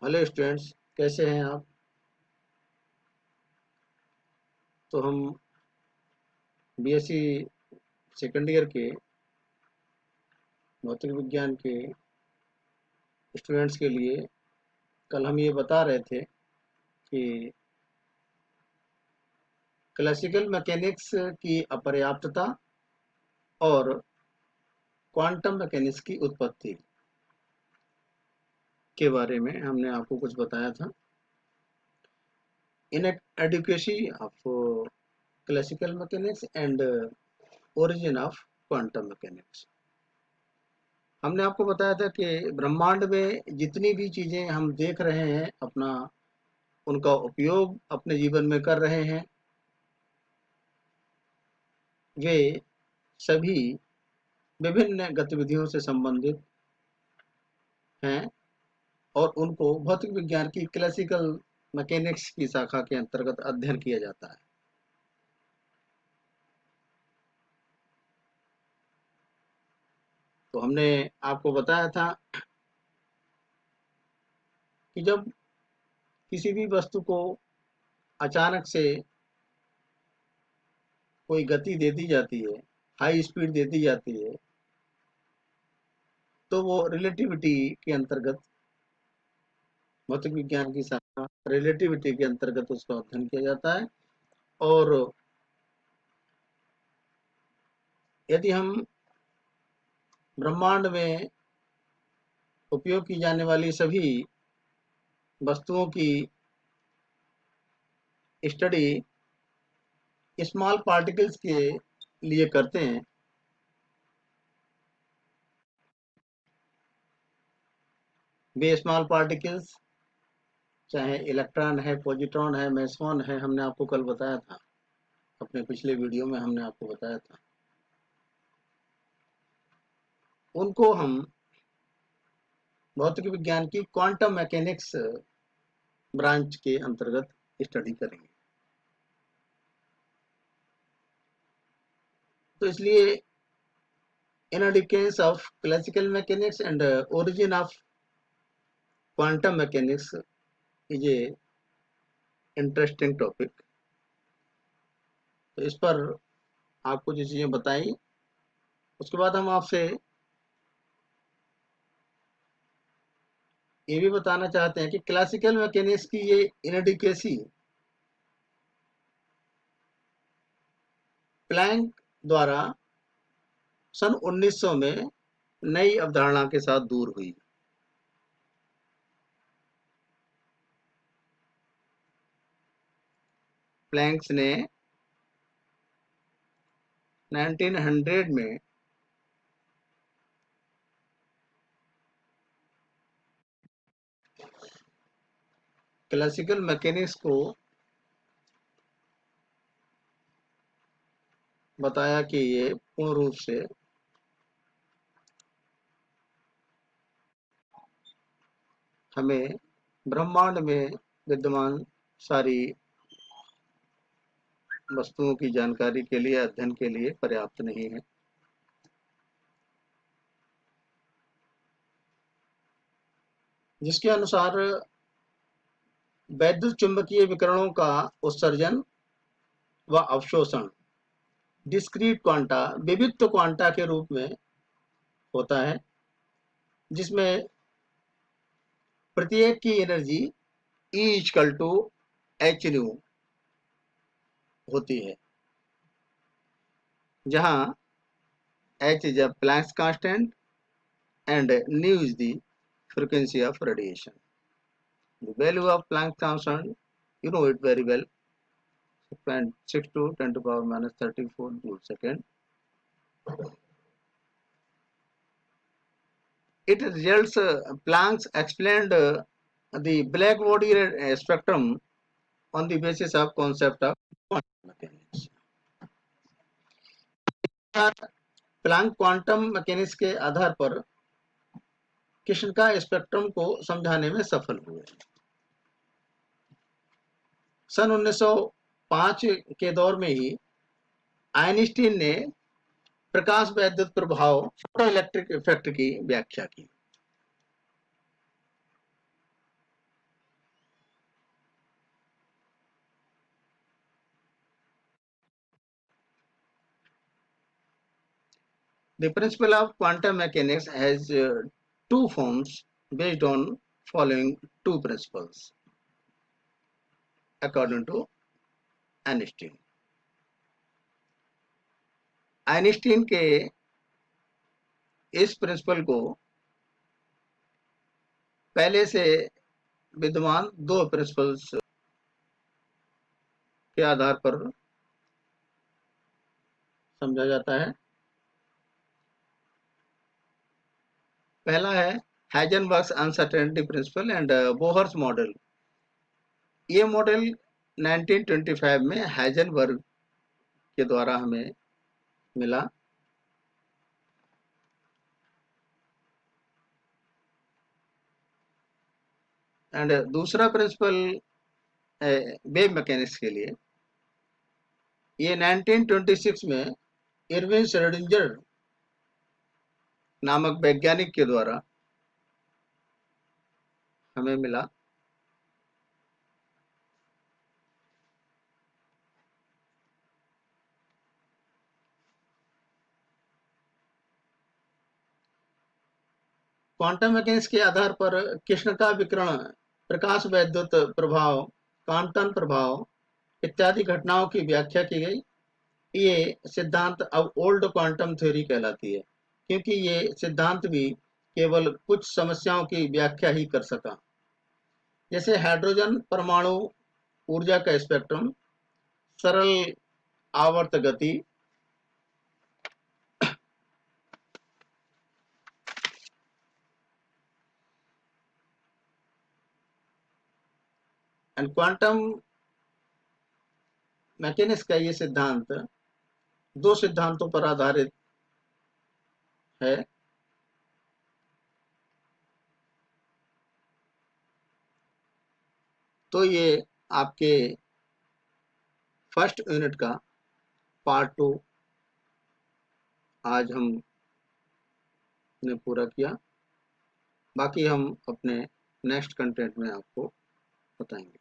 Hello students, कैसे हैं आप। तो हम बीएससी सेकंड ईयर के भौतिक विज्ञान के स्टूडेंट्स के लिए कल हम ये बता रहे थे कि क्लासिकल मैकेनिक्स की अपर्याप्तता और क्वांटम मैकेनिक्स की उत्पत्ति के बारे में हमने आपको कुछ बताया था। Inadequacy of classical mechanics and origin of quantum mechanics, हमने आपको बताया था कि ब्रह्मांड में जितनी भी चीजें हम देख रहे हैं अपना उनका उपयोग अपने जीवन में कर रहे हैं, वे सभी विभिन्न गतिविधियों से संबंधित हैं और उनको भौतिक विज्ञान की क्लासिकल मैकेनिक्स की शाखा के अंतर्गत अध्ययन किया जाता है। तो हमने आपको बताया था कि जब किसी भी वस्तु को अचानक से कोई गति दे दी जाती है, हाई स्पीड दे दी जाती है, तो वो रिलेटिविटी के अंतर्गत, भौतिक विज्ञान की शाखा रिलेटिविटी के अंतर्गत उसका अध्ययन किया जाता है। और यदि हम ब्रह्मांड में उपयोग की जाने वाली सभी वस्तुओं की स्टडी स्मॉल पार्टिकल्स के लिए करते हैं, वे स्मॉल पार्टिकल्स चाहे इलेक्ट्रॉन है, पॉजिट्रॉन है, मेसॉन है, हमने आपको कल बताया था, अपने पिछले वीडियो में हमने आपको बताया था, उनको हम भौतिक विज्ञान की क्वांटम मैकेनिक्स ब्रांच के अंतर्गत स्टडी करेंगे। तो इसलिए inadequacy of classical mechanics and origin of quantum mechanics is a interesting topic. तो इस पर आपको जो चीजें बताई, उसके बाद हम आपसे ये भी बताना चाहते हैं कि क्लासिकल मैकेनिक्स की ये इनएडिकेसी प्लैंक द्वारा सन 1900 में नई अवधारणा के साथ दूर हुई। प्लैंक्स ने 1900 में क्लासिकल मैकेनिक्स को बताया कि ये पूर्ण रूप से हमें ब्रह्मांड में विद्यमान सारी वस्तुओं की जानकारी के लिए, अध्ययन के लिए पर्याप्त नहीं है। जिसके अनुसार वैद्युत चुंबकीय विकिरणों का उत्सर्जन व अवशोषण डिस्क्रीट क्वांटा, विविध क्वांटा के रूप में होता है, जिसमें प्रत्येक की energy E equal to h nu होती है, जहां H is a Planck's constant and nu is the frequency of radiation. The value of Planck's constant, you know it very well, 6 to 10 to power minus 34 joule second. It results Planck's explained the black body spectrum on the basis of concept of quantum mechanics. Planck quantum mechanics के आधार पर कृष्ण का spectrum को समझाने में सफल हुए। सन 1905 के दौर में ही आइंस्टीन ने प्रकाश वैद्युत प्रभाव, फोटो इलेक्ट्रिक इफेक्ट की व्याख्या की। The principle of quantum mechanics has two forms based on following two principles according to Einstein. Einstein के इस प्रिंसिपल को पहले से विद्यमान दो प्रिंसिपल्स के आधार पर समझा जाता है। पहला है Heisenberg's uncertainty principle and Bohr's model. ये मॉडल 1925 में हाइजेनबर्ग के द्वारा हमें मिला। एंड दूसरा प्रिंसिपल है वेव मैकेनिक्स के लिए, ये 1926 में इरविन श्रोडिंगर नामक वैज्ञानिक के द्वारा हमें मिला। क्वांटम मैकेनिक्स के आधार पर कृष्ण का विकिरण, प्रकाश वैद्युत प्रभाव, क्वांटम प्रभाव इत्यादि घटनाओं की व्याख्या की गई। ये सिद्धांत अब ओल्ड क्वांटम थ्योरी कहलाती है, क्योंकि ये सिद्धांत भी केवल कुछ समस्याओं की व्याख्या ही कर सका, जैसे हाइड्रोजन परमाणु ऊर्जा का स्पेक्ट्रम, सरल आवर्त गति, एंड क्वांटम मैकेनिक्स का ये सिद्धांत दो सिद्धांतों पर आधारित है। तो ये आपके फर्स्ट यूनिट का पार्ट 2 आज हमने पूरा किया। बाकी हम अपने नेक्स्ट कंटेंट में आपको बताएंगे।